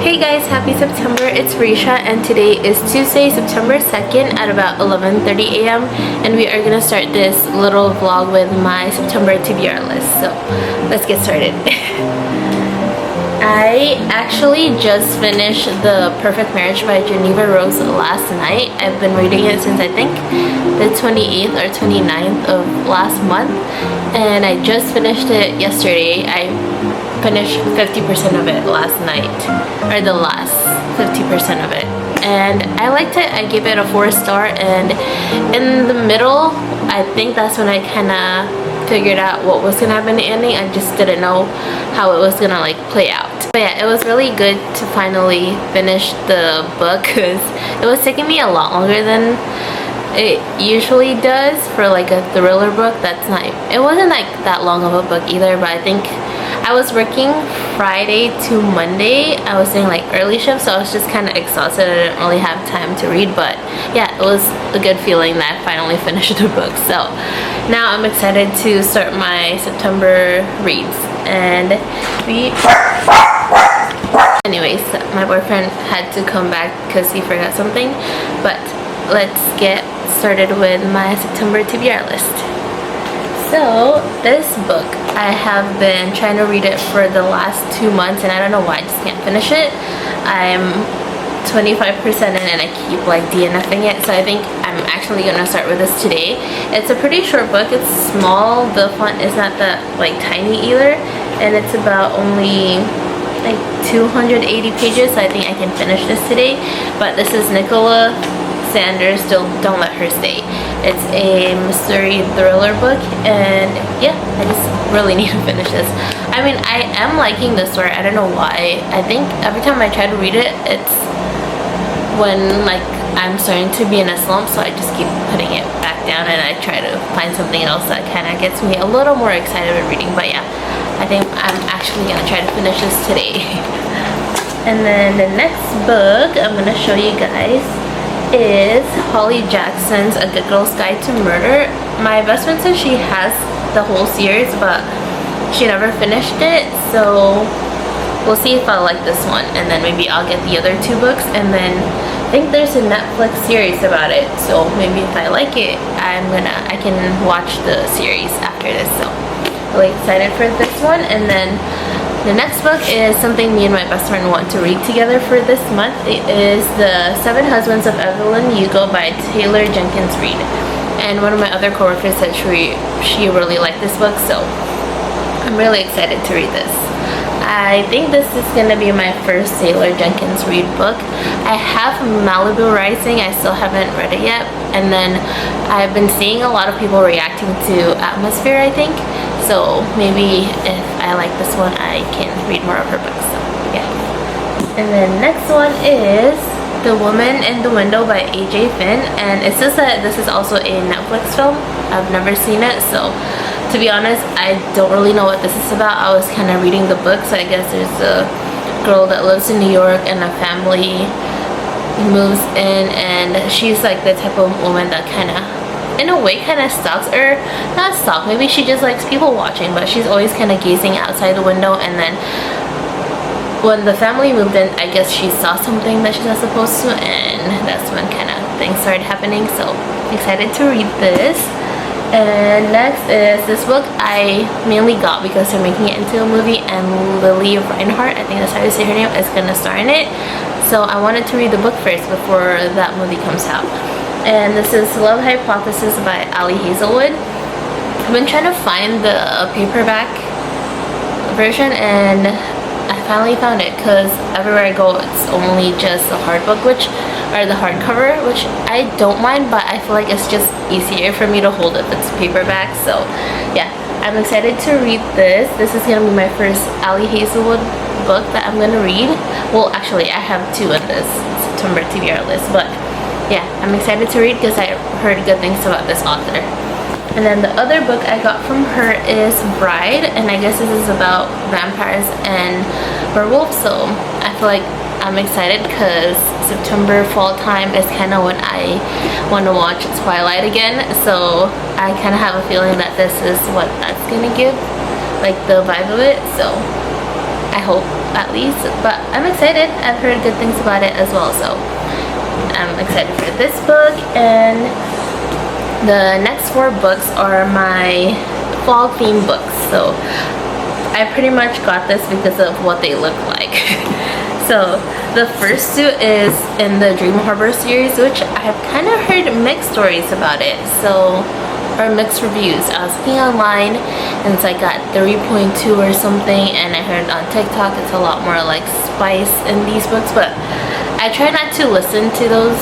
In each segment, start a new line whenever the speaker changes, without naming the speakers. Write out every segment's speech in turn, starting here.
Hey guys, happy September. It's Risha and today is Tuesday, September 2nd at about 11:30 a.m. and we are gonna start this little vlog with my September TBR list. So let's get started. I actually just finished The Perfect Marriage by Geneva Rose last night. I've been reading it since I think the 28th or 29th of last month, and I just finished it yesterday. I finished 50% of it last night, or the last 50% of it, and I liked it. I gave it a 4-star, and in the middle I think that's when I kind of figured out what was gonna happen in the ending. I just didn't know how it was gonna like play out. But yeah, it was really good to finally finish the book because it was taking me a lot longer than it usually does for like a thriller book. It wasn't like that long of a book either, but I think I was working Friday to Monday. I was doing like early shifts, so I was just kind of exhausted. I didn't really have time to read, but yeah, it was a good feeling that I finally finished the book. So now I'm excited to start my September reads. And anyways, my boyfriend had to come back because he forgot something, but let's get started with my September TBR list. So this book, I have been trying to read it for the last 2 months and I don't know why I just can't finish it. I'm 25% in and I keep like DNFing it, so I think I'm actually gonna start with this today. It's a pretty short book. It's small. The font is not that like tiny either, and it's about only like 280 pages, so I think I can finish this today. But this is Nicola Sanders' Don't Let Her Stay. It's a mystery thriller book, and yeah, I just really need to finish this. I mean, I am liking the story. I don't know why. I think every time I try to read it, it's when like I'm starting to be in a slump, so I just keep putting it back down and I try to find something else that kind of gets me a little more excited with reading. But yeah, I think I'm actually gonna try to finish this today. And then the next book I'm gonna show you guys is Holly Jackson's A Good Girl's Guide to Murder. My best friend says she has the whole series, but she never finished it, so we'll see if I like this one, and then maybe I'll get the other 2 books. And then I think there's a Netflix series about it, so maybe if I like it, I can watch the series after this. So really excited for this one. And then the next book is something me and my best friend want to read together for this month. It is The 7 Husbands of Evelyn Hugo by Taylor Jenkins Reid. And one of my other coworkers said she really liked this book, so I'm really excited to read this. I think this is going to be my first Taylor Jenkins Reid book. I have Malibu Rising. I still haven't read it yet. And then I've been seeing a lot of people reacting to Atmosphere, I think. So maybe if I like this one, I can read more of her books. So yeah. And then next one is The Woman in the Window by A.J. Finn. And it says that this is also a Netflix film. I've never seen it, so to be honest, I don't really know what this is about. I was kind of reading the book, so I guess there's a girl that lives in New York and a family moves in, and she's like the type of woman that kind of, in a way, kind of stalks, or not stalk, maybe she just likes people watching, but she's always kind of gazing outside the window. And then when the family moved in, I guess she saw something that she's not supposed to, and that's when kind of things started happening. So excited to read this. And next is this book I mainly got because they're making it into a movie, and Lily Reinhart, I think that's how you say her name, is gonna star in it. So I wanted to read the book first before that movie comes out. And this is Love Hypothesis by Ali Hazelwood. I've been trying to find the paperback version, and I finally found it because everywhere I go it's only just the hard book, or the hardcover, which I don't mind, but I feel like it's just easier for me to hold if it's paperback. So yeah, I'm excited to read this. This is gonna be my first Ali Hazelwood book that I'm gonna read. Well, actually I have 2 in this September TBR list, but yeah, I'm excited to read because I heard good things about this author. And then the other book I got from her is Bride, and I guess this is about vampires and werewolves. So I feel like I'm excited because September fall time is kind of when I want to watch Twilight again. So I kind of have a feeling that this is what that's gonna give, like the vibe of it. So I hope at least, but I'm excited. I've heard good things about it as well, so I'm excited for this book. And the next 4 books are my fall theme books, so I pretty much got this because of what they look like. So the first 2 is in the Dream Harbor series, which I've kind of heard mixed stories about it, so, or mixed reviews. I was looking online and it's like got 3.2 or something, and I heard on TikTok it's a lot more like spice in these books, but I try not to listen to those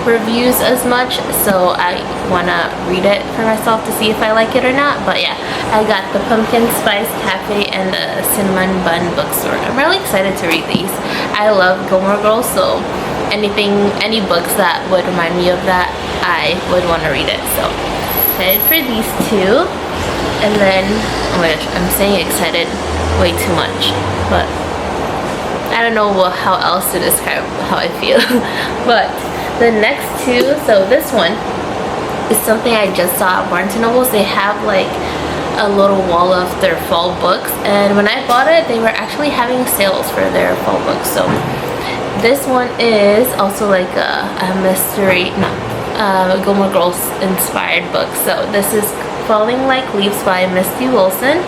reviews as much, so I want to read it for myself to see if I like it or not. But yeah, I got the Pumpkin Spice Cafe and the Cinnamon Bun Bookstore. I'm really excited to read these. I love Gilmore Girls, so any books that would remind me of that, I would want to read it. So excited for these 2. And then, oh my gosh, I'm saying excited way too much, but I don't know how else to describe how I feel. But the next 2, so this one is something I just saw at Barnes & Noble. They have like a little wall of their fall books, and when I bought it, they were actually having sales for their fall books. So this one is also like a mystery, Gilmore Girls inspired book. So this is Falling Like Leaves by Misty Wilson.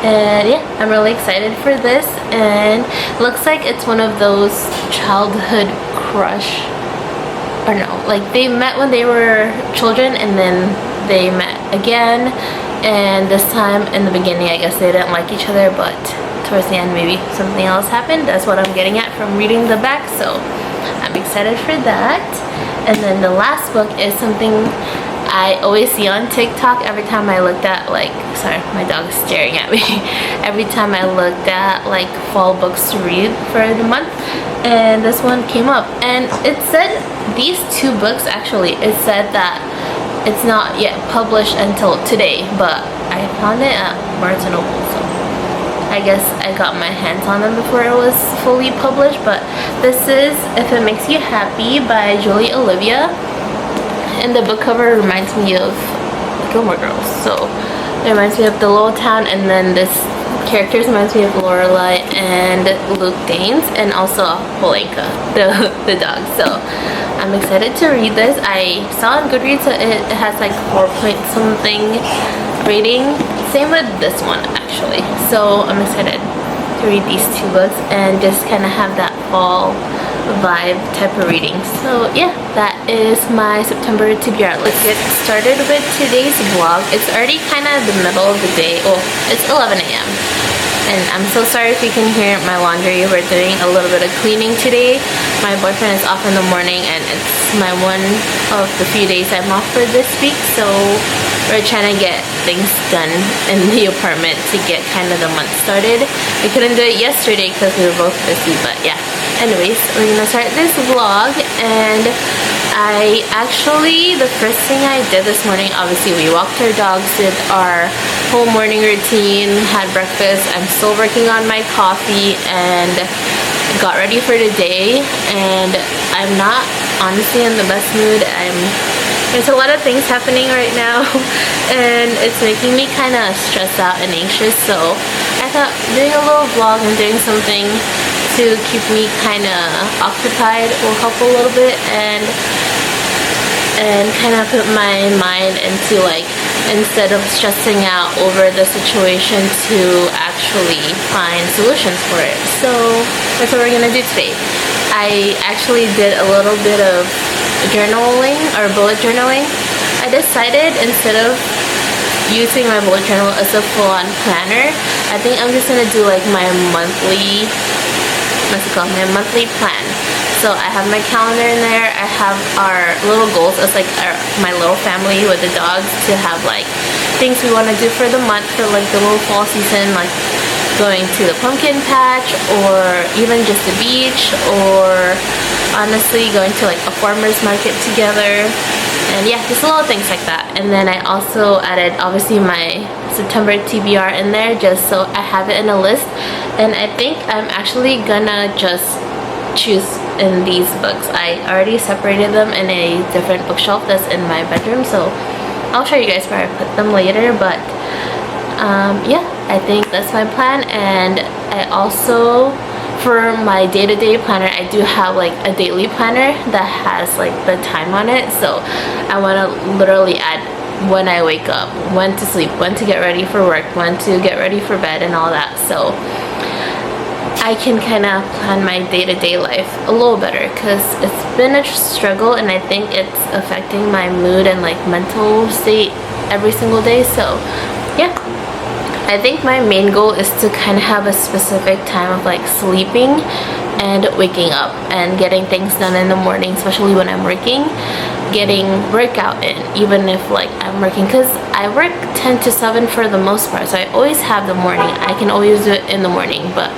And yeah, I'm really excited for this, and looks like it's one of those childhood crush, or no, like they met when they were children and then they met again, and this time in the beginning I guess they didn't like each other, but towards the end maybe something else happened. That's what I'm getting at from reading the back, so I'm excited for that. And then the last book is something I always see on TikTok every time I looked at, like, sorry, my dog is staring at me. Every time I looked at like fall books to read for the month, and this one came up, and it said these 2 books, actually it said that it's not yet published until today, but I found it at Barnes & Noble, so I guess I got my hands on them before it was fully published. But this is If It Makes You Happy by Julie Olivia, and the book cover reminds me of Gilmore Girls, so it reminds me of the little town, and then this characters reminds me of Lorelai and Luke Danes, and also Polenka, the dog. So I'm excited to read this. I saw on Goodreads that it has like 4 point something rating. Same with this one actually. So I'm excited to read these 2 books and just kind of have that fall vibe type of reading. So yeah, that is my September TBR. Let's get started with today's vlog. It's already kind of the middle of the day. Well, it's 11 a.m. and I'm so sorry if you can hear my laundry. We're doing a little bit of cleaning today. My boyfriend is off in the morning, and it's my one of the few days I'm off for this week, so we're trying to get things done in the apartment to get kind of the month started. We couldn't do it yesterday because we were both busy, but yeah. Anyways, we're gonna start this vlog, and the first thing I did this morning, obviously we walked our dogs, did our whole morning routine, had breakfast. I'm still working on my coffee and got ready for the day, and I'm not honestly in the best mood. There's a lot of things happening right now and it's making me kind of stressed out and anxious, so I thought doing a little vlog and doing something to keep me kind of occupied will help a little bit, and kind of put my mind into, like, instead of stressing out over the situation, to actually find solutions for it. So that's what we're gonna do today. I actually did a little bit of journaling, or bullet journaling. I decided instead of using my bullet journal as a full-on planner, I think I'm just gonna do like my monthly, what's it called, my monthly plan. So I have my calendar in there. I have our little goals as like my little family with the dogs, to have like things we want to do for the month, for like the little fall season, like going to the pumpkin patch, or even just the beach, or honestly going to like a farmer's market together, and yeah, just little things like that. And then I also added obviously my September TBR in there, just so I have it in a list. And I think I'm actually gonna just choose in these books. I already separated them in a different bookshelf that's in my bedroom, so I'll show you guys where I put them later. But yeah, I think that's my plan, and I also, for my day-to-day planner, I do have like a daily planner that has like the time on it. So I want to literally add when I wake up, when to sleep, when to get ready for work, when to get ready for bed and all that. So I can kind of plan my day-to-day life a little better, because it's been a struggle and I think it's affecting my mood and like mental state every single day. So yeah, I think my main goal is to kind of have a specific time of like sleeping and waking up and getting things done in the morning, especially when I'm working, getting workout in, even if like I'm working, because I work 10 to 7 for the most part, so I always have the morning. I can always do it in the morning, but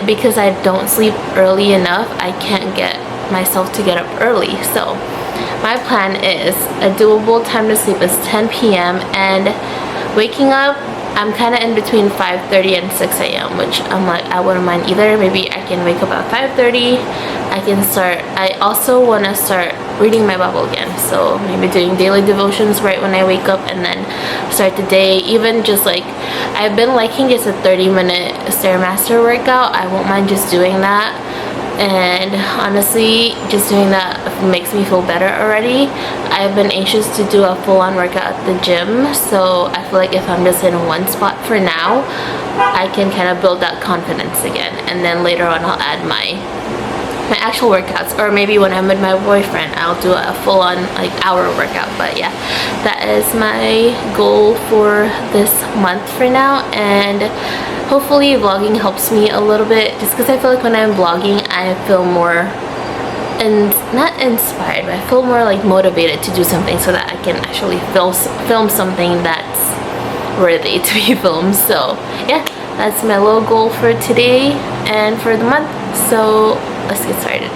because I don't sleep early enough, I can't get myself to get up early. So my plan is a doable time to sleep is 10 p.m. and waking up, I'm kind of in between 5:30 and 6 a.m. which I'm like, I wouldn't mind either. Maybe I can wake up at 5:30. I also want to start reading my Bible again, so maybe doing daily devotions right when I wake up and then start the day. Even just like, I've been liking just a 30-minute Stairmaster workout. I won't mind just doing that, and honestly just doing that makes me feel better already. I've been anxious to do a full-on workout at the gym, so I feel like if I'm just in one spot for now, I can kind of build that confidence again, and then later on I'll add my actual workouts, or maybe when I'm with my boyfriend I'll do a full-on like hour workout. But yeah, that is my goal for this month for now, and hopefully vlogging helps me a little bit, just because I feel like when I'm vlogging I feel more, and not inspired, but I feel more like motivated to do something, so that I can actually film something that's worthy to be filmed. So yeah, that's my little goal for today and for the month. So let's get started.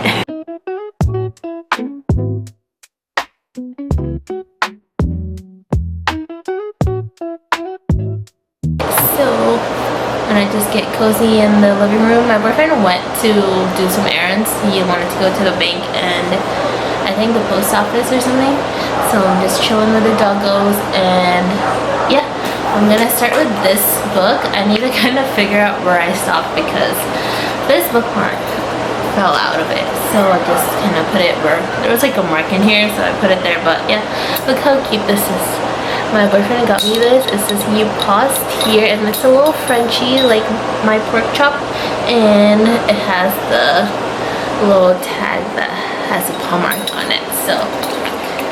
So when I just get cozy in the living room, my boyfriend went to do some errands. He wanted to go to the bank and I think the post office or something. So I'm just chilling with the doggos, and yeah, I'm gonna start with this book. I need to kind of figure out where I stopped, because this bookmark fell out of it, so I just kind of put it where there was like a mark in here, so I put it there. But yeah, look how cute this is. My boyfriend got me this. It says you paused here, and it's a little Frenchy like my pork chop, and it has the little tag that has a paw mark on it. So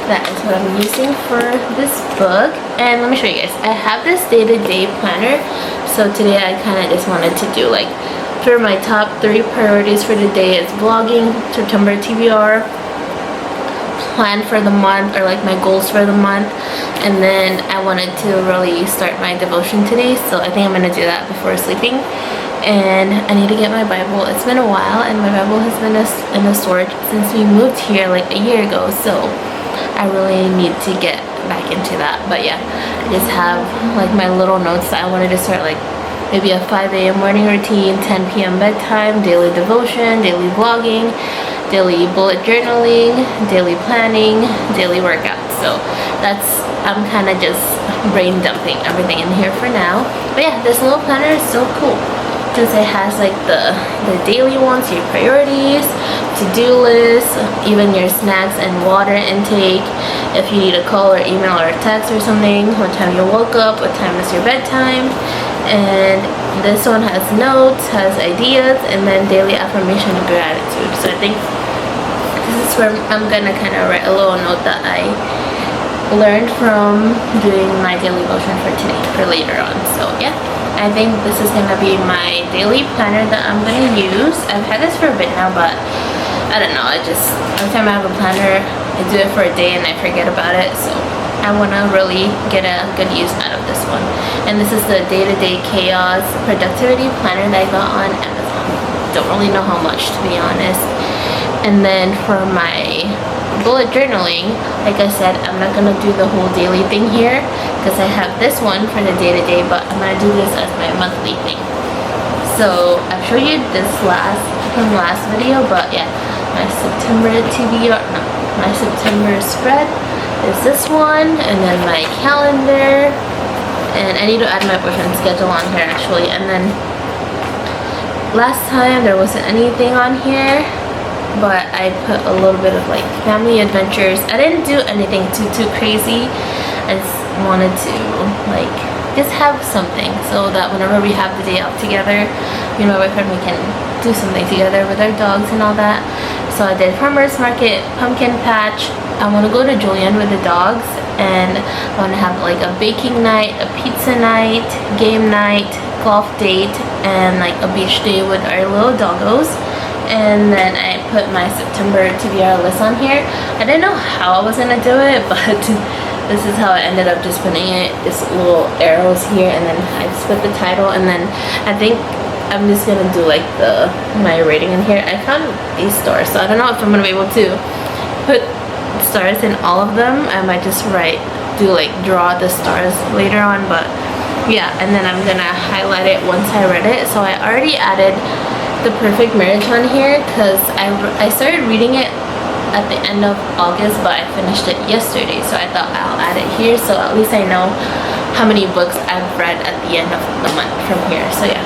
that is what I'm using for this book. And let me show you guys, I have this day-to-day planner. So today I kind of just wanted to do like, for my top 3 priorities for the day is vlogging, September TBR, plan for the month, or like my goals for the month, and then I wanted to really start my devotion today, so I think I'm gonna do that before sleeping. And I need to get my Bible. It's been a while, and my Bible has been in the storage since we moved here like a year ago, so I really need to get back into that. But yeah, I just have like my little notes that I wanted to start, like maybe a 5 a.m. morning routine, 10 p.m. bedtime, daily devotion, daily vlogging, daily bullet journaling, daily planning, daily workouts. So I'm kind of just brain dumping everything in here for now. But yeah, this little planner is so cool, because it has like the daily ones, your priorities, to-do list, even your snacks and water intake, if you need a call or email or a text or something, what time you woke up, what time is your bedtime. And this one has notes, has ideas, and then daily affirmation and gratitude. So I think this is where I'm gonna kind of write a little note that I learned from doing my daily devotion for today, for later on. So yeah, I think this is gonna be my daily planner that I'm gonna use. I've had this for a bit now, but I don't know, every time I have a planner, I do it for a day and I forget about it. So I want to really get a good use out of this one. And this is the day-to-day chaos productivity planner that I got on Amazon. Don't really know how much, to be honest. And then for my bullet journaling, like I said, I'm not going to do the whole daily thing here, because I have this one for the day-to-day, but I'm going to do this as my monthly thing. So I've showed you this from last video, but yeah, my September TBR, no, my September spread is this one, and then my calendar, and I need to add my boyfriend's schedule on here actually, and then last time there wasn't anything on here, but I put a little bit of like family adventures. I didn't do anything too crazy. I just wanted to like just have something so that whenever we have the day out together, me and my boyfriend, we can do something together with our dogs and all that. So I did farmers market, pumpkin patch. I want to go to Julian with the dogs, and I want to have like a baking night, a pizza night, game night, golf date, and like a beach day with our little doggos. And then I put my September TBR list on here. I didn't know how I was gonna do it, but this is how I ended up just putting it. Just little arrows here, and then I just put the title, and then I think I'm just gonna do like my rating in here. I found these stars, so I don't know if I'm gonna be able to put stars in all of them. I might just draw the stars later on, but yeah. And then I'm gonna highlight it once I read it. So I already added The Perfect Marriage on here because I started reading it at the end of August, but I finished it yesterday, so I thought I'll add it here so at least I know how many books I've read at the end of the month from here. So yeah,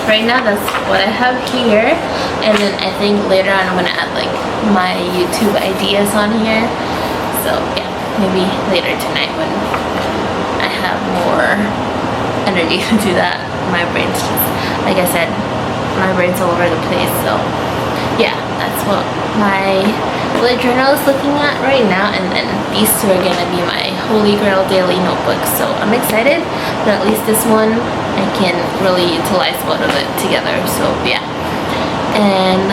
right now that's what I have here. And then I think later on I'm gonna add like my YouTube ideas on here. So yeah, maybe later tonight when I have more energy to do that. My brain's just, like I said, my brain's all over the place. So yeah, that's what my bullet journal is looking at right now. And then these two are gonna be my holy grail daily notebooks. So I'm excited, but at least this one I can really utilize both of it together. So yeah. And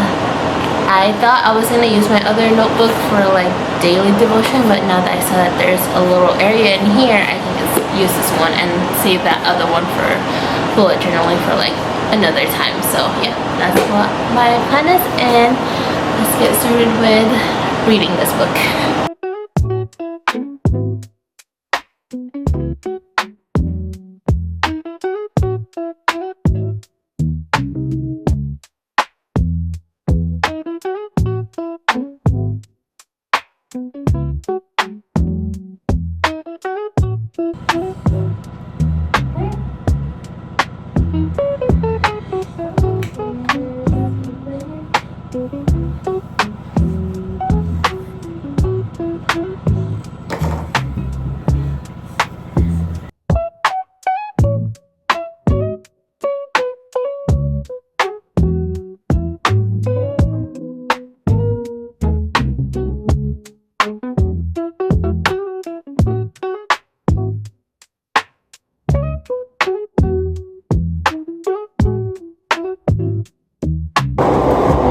I thought I was gonna use my other notebook for like daily devotion, but now that I saw that there's a little area in here, I can just use this one and save that other one for bullet journaling for like another time. So yeah, that's what my plan is, and let's get started with reading this book.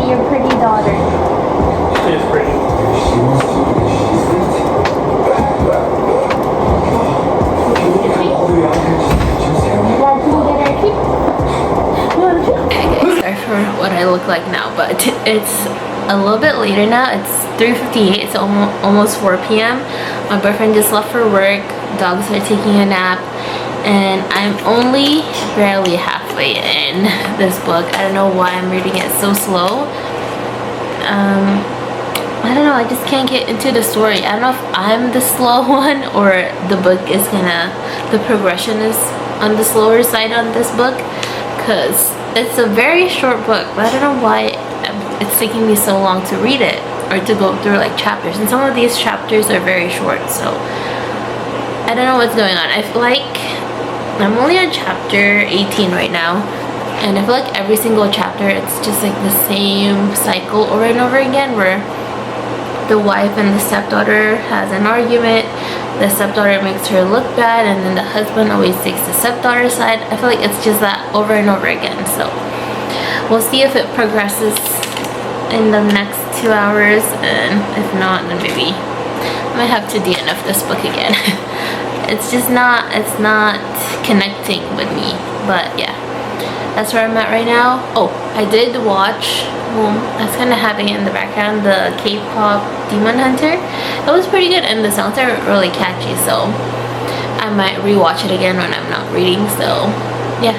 Your pretty daughter.
She is pretty. Okay, sorry for what I look like now, but it's a little bit later now. It's 3:58. It's almost 4 p.m. My boyfriend just left for work. Dogs are taking a nap, and I'm only barely halfway in this book. I don't know why I'm reading it so slow. I don't know, I just can't get into the story. I don't know if I'm the slow one or the book is the progression is on the slower side on this book, because it's a very short book, but I don't know why it's taking me so long to read it or to go through like chapters, and some of these chapters are very short, so I don't know what's going on. I feel like I'm only on chapter 18 right now, and I feel like every single chapter it's just like the same cycle over and over again, where the wife and the stepdaughter has an argument, the stepdaughter makes her look bad, and then the husband always takes the stepdaughter's side. I feel like it's just that over and over again, so we'll see if it progresses in the next 2 hours, and if not, then maybe I might have to DNF this book again. It's not connecting with me, but yeah, that's where I'm at right now. Oh, I did watch, I was kind of having it in the background, the K-pop Demon Hunter. It was pretty good, and the songs are really catchy, so I might rewatch it again when I'm not reading. So yeah,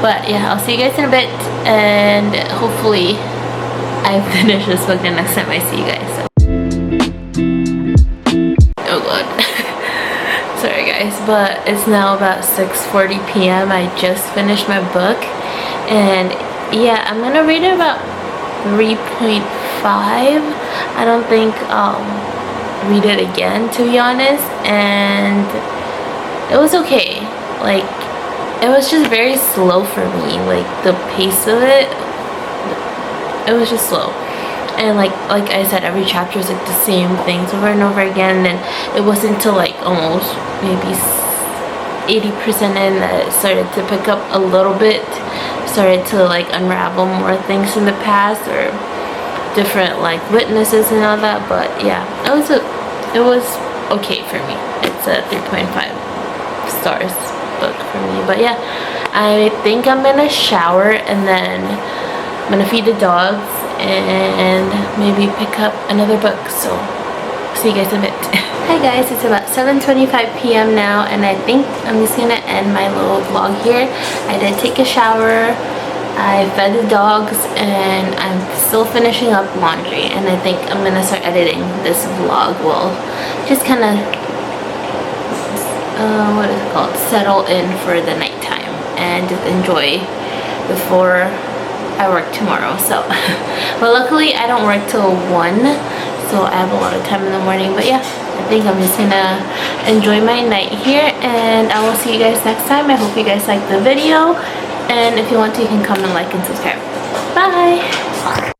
but yeah, I'll see you guys in a bit, and hopefully I finish this book the next time I see you guys. So. Oh god. Sorry guys, but it's now about 6:40 p.m. I just finished my book, and
yeah, I'm gonna rate it about 3.5. I don't think I'll read it again, to be honest. And it was okay. Like, it was just very slow for me. Like, the pace of it was just slow. And like I said, every chapter is like the same things over and over again. And it wasn't until like almost maybe 80% in that it started to pick up a little bit, started to like unravel more things in the past or different like witnesses and all that. But yeah, it was okay for me. It's a 3.5 stars book for me. But yeah, I think I'm gonna shower and then I'm gonna feed the dogs and maybe pick up another book. So see you guys in a bit. Hi guys, it's about 7:25 p.m. now, and I think I'm just gonna end my little vlog here. I did take a shower, I fed the dogs, and I'm still finishing up laundry, and I think I'm gonna start editing this vlog. Well, just kind of what is it called, settle in for the nighttime and just enjoy before I work tomorrow. So but luckily I don't work till 1, so I have a lot of time in the morning. But yeah, I think I'm just gonna enjoy my night here, and I will see you guys next time. I hope you guys liked the video, and if you want to, you can comment, like, and subscribe. Bye.